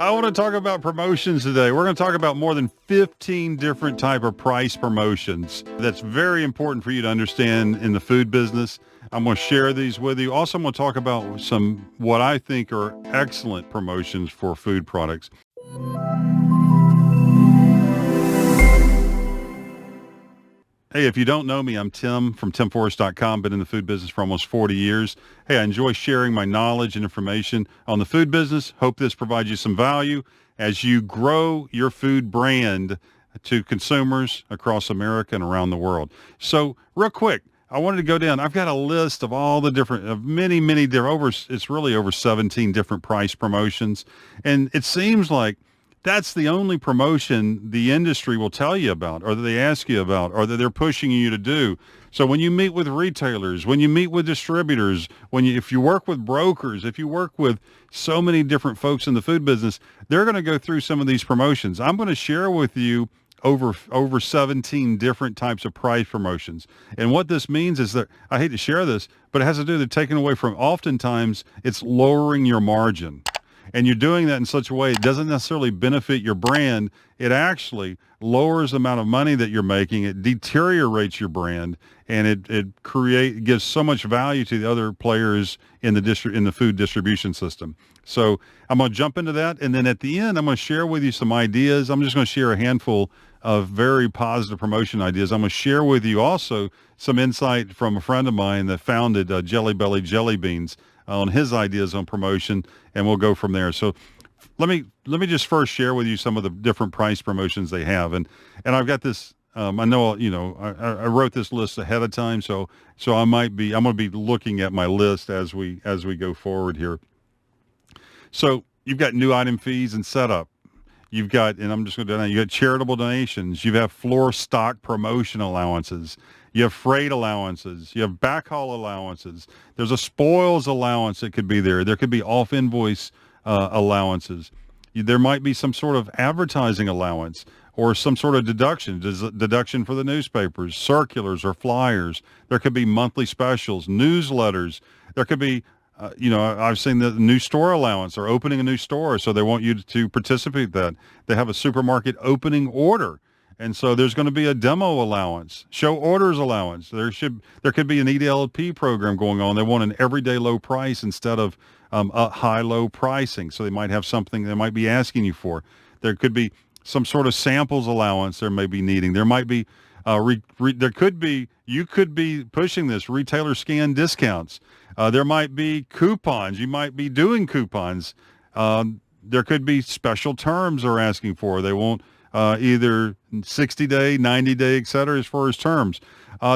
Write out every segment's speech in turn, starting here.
I want to talk about promotions today. We're going to talk about more than 15 different type of price promotions. That's very important for you to understand in the food business. I'm going to share these with you. Also, I'm going to talk about some what I think are excellent promotions for food products. Hey, if you don't know me, I'm Tim from timforrest.com. Been in the food business for almost 40 years. Hey, I enjoy sharing my knowledge and information on the food business. Hope this provides you some value as you grow your food brand to consumers across America and around the world. So real quick, I wanted to go down. I've got a list of all the different, of many different, it's really over 17 different price promotions. And it seems like that's the only promotion the industry will tell you about, or that they ask you about, or that they're pushing you to do. So when you meet with retailers, when you meet with distributors, if you work with brokers, if you work with so many different folks in the food business, they're going to go through some of these promotions. I'm going to share with you over 17 different types of price promotions. And what this means is that, I hate to share this, but it has to do with taking away from, oftentimes it's lowering your margin. And you're doing that in such a way it doesn't necessarily benefit your brand. It actually lowers the amount of money that you're making. It deteriorates your brand, and it gives so much value to the other players in the food distribution system. So I'm going to jump into that, and then at the end, I'm going to share with you some ideas. I'm just going to share a handful of very positive promotion ideas. I'm going to share with you also some insight from a friend of mine that founded Jelly Belly Jelly Beans on his ideas on promotion, and we'll go from there. So let me just first share with you some of the different price promotions they have. And I've got this, I know, I wrote this list ahead of time. So I'm going to be looking at my list as we go forward here. So you've got new item fees and setup. You've got, and I'm just going to do that. You got charitable donations. You have floor stock promotion allowances. You have freight allowances. You have backhaul allowances. There's a spoils allowance that could be there. There could be off-invoice allowances. There might be some sort of advertising allowance or some sort of deduction for the newspapers, circulars or flyers. There could be monthly specials, newsletters. There could be, I've seen the new store allowance. They're opening a new store, so they want you to participate in that. They have a supermarket opening order. And so there's going to be a demo allowance, show orders allowance. There could be an EDLP program going on. They want an everyday low price instead of a high-low pricing. So they might have something they might be asking you for. There could be some sort of samples allowance they may be needing. There might be, you could be pushing this retailer scan discounts. There might be coupons. You might be doing coupons. There could be special terms they're asking for. They won't either 60-day, 90-day, et cetera, as far as terms.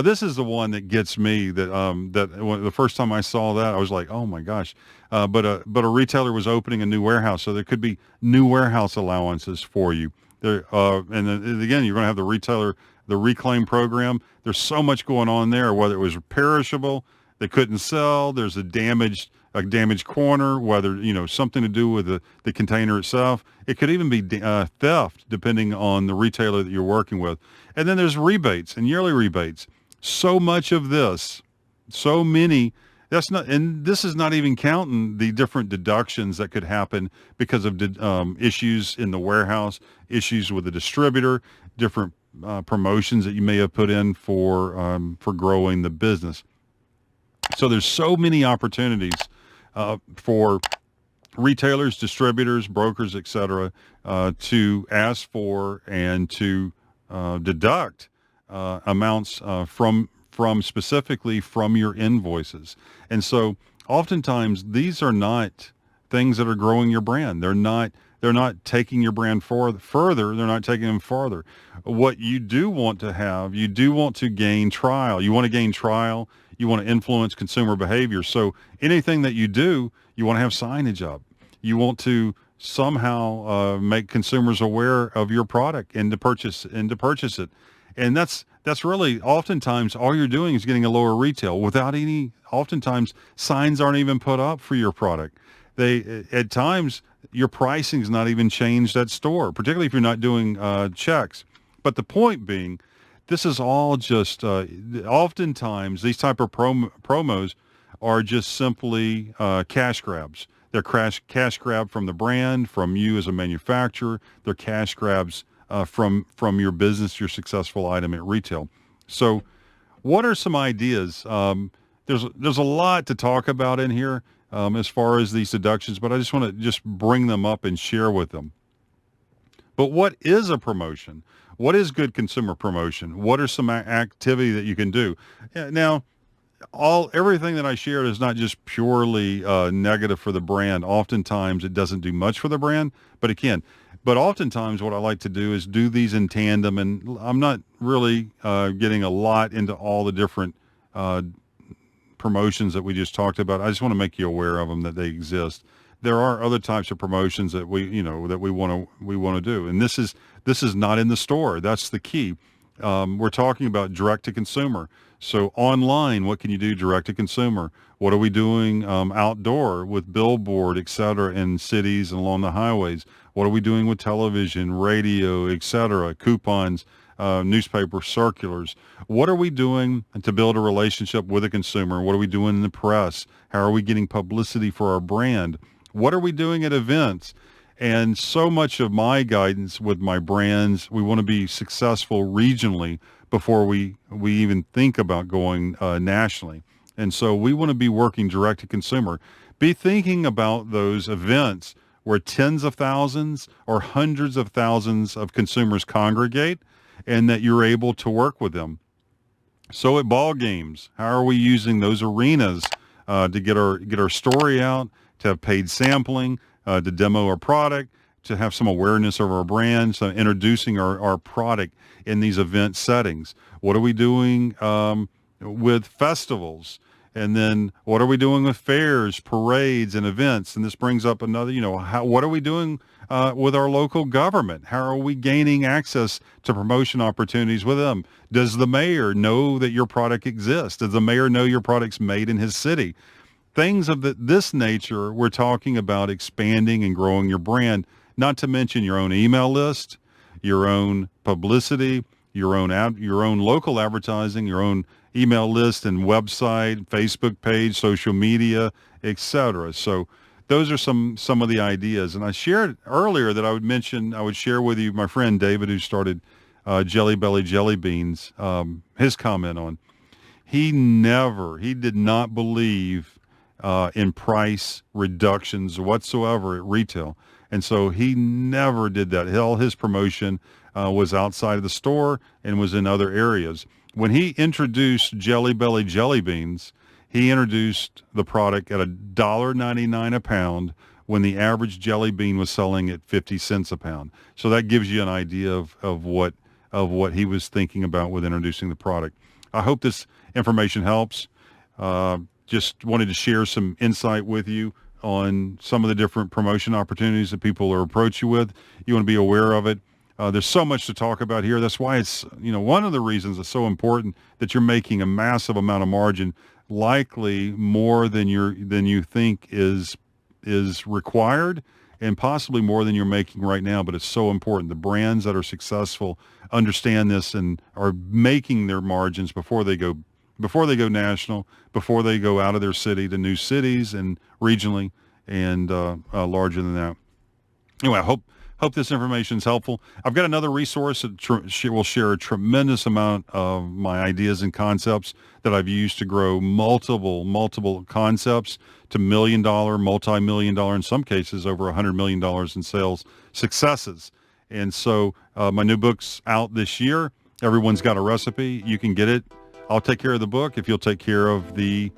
This is the one that gets me the first time I saw that, I was like, oh my gosh. But a retailer was opening a new warehouse, so there could be new warehouse allowances for you. And then, again, you're going to have the retailer, the reclaim program. There's so much going on there, whether it was perishable, they couldn't sell, there's a damaged corner, whether, something to do with the container itself. It could even be theft, depending on the retailer that you're working with. And then there's rebates and yearly rebates. So much of this, so many, and this is not even counting the different deductions that could happen because of issues in the warehouse, issues with the distributor, different promotions that you may have put in for growing the business. So there's so many opportunities for retailers, distributors, brokers, et cetera, to ask for and to deduct amounts from specifically from your invoices. And so oftentimes these are not things that are growing your brand. They're not taking your brand further. They're not taking them farther. What you do want to have, you do want to gain trial. You want to gain trial. You want to influence consumer behavior. So anything that you do, you want to have signage up. You want to somehow make consumers aware of your product and to purchase it. And that's really oftentimes all you're doing is getting a lower retail without oftentimes signs aren't even put up for your product. At times your pricing is not even changed at store, particularly if you're not doing checks. But the point being, this is all just oftentimes these type of promos are just simply cash grabs. They're cash grab from the brand, from you as a manufacturer. They're cash grabs from your business, your successful item at retail. So what are some ideas? There's a lot to talk about in here as far as these deductions, but I just want to just bring them up and share with them. But what is a promotion? What is good consumer promotion? What are some activity that you can do? Now, everything that I shared is not just purely negative for the brand. Oftentimes it doesn't do much for the brand, but it can. But oftentimes what I like to do is do these in tandem, and I'm not really getting a lot into all the different promotions that we just talked about. I just want to make you aware of them, that they exist. There are other types of promotions that we want to do, and this is not in the store. That's the key. We're talking about direct to consumer. So online, what can you do direct to consumer? What are we doing outdoor with billboard, et cetera, in cities and along the highways? What are we doing with television, radio, et cetera, coupons, newspaper circulars? What are we doing to build a relationship with a consumer? What are we doing in the press? How are we getting publicity for our brand? What are we doing at events? And so much of my guidance with my brands, we want to be successful regionally before we even think about going nationally. And so we want to be working direct to consumer. Be thinking about those events where tens of thousands or hundreds of thousands of consumers congregate, and that you're able to work with them. So at ball games, how are we using those arenas to get our story out, to have paid sampling, to demo our product, to have some awareness of our brand, so introducing our product in these event settings? What are we doing with festivals? And then what are we doing with fairs, parades, and events? And this brings up another, what are we doing with our local government? How are we gaining access to promotion opportunities with them? Does the mayor know that your product exists? Does the mayor know your product's made in his city? Things of this nature, we're talking about expanding and growing your brand, not to mention your own email list, your own publicity, your own local advertising, your own email list and website, Facebook page, social media, etc. So those are some of the ideas. And I shared earlier that I would share with you my friend David, who started Jelly Belly Jelly Beans, his comment on, he did not believe in price reductions whatsoever at retail. And so he never did that. All his promotion was outside of the store and was in other areas. When he introduced Jelly Belly Jelly Beans, he introduced the product at $1.99 a pound when the average jelly bean was selling at 50 cents a pound. So that gives you an idea of what he was thinking about with introducing the product. I hope this information helps. Just wanted to share some insight with you on some of the different promotion opportunities that people are approach you with. You want to be aware of it. There's so much to talk about here. That's why it's, one of the reasons it's so important that you're making a massive amount of margin, likely more than you think is required, and possibly more than you're making right now. But it's so important. The brands that are successful understand this and are making their margins before they go national, before they go out of their city to new cities and regionally and larger than that. Anyway, I hope this information is helpful. I've got another resource that will share a tremendous amount of my ideas and concepts that I've used to grow multiple concepts to $1 million, multi-million-dollar, in some cases over $100 million in sales successes. And so my new book's out this year. Everyone's got a recipe. You can get it. I'll take care of the book if you'll take care of the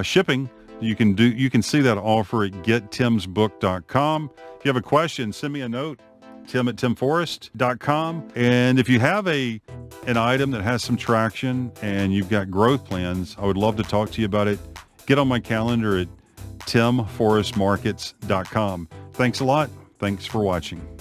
shipping. You can see that offer at gettimsbook.com. If you have a question, send me a note, tim@timforrest.com. And if you have an item that has some traction and you've got growth plans, I would love to talk to you about it. Get on my calendar at timforrestmarkets.com. Thanks a lot. Thanks for watching.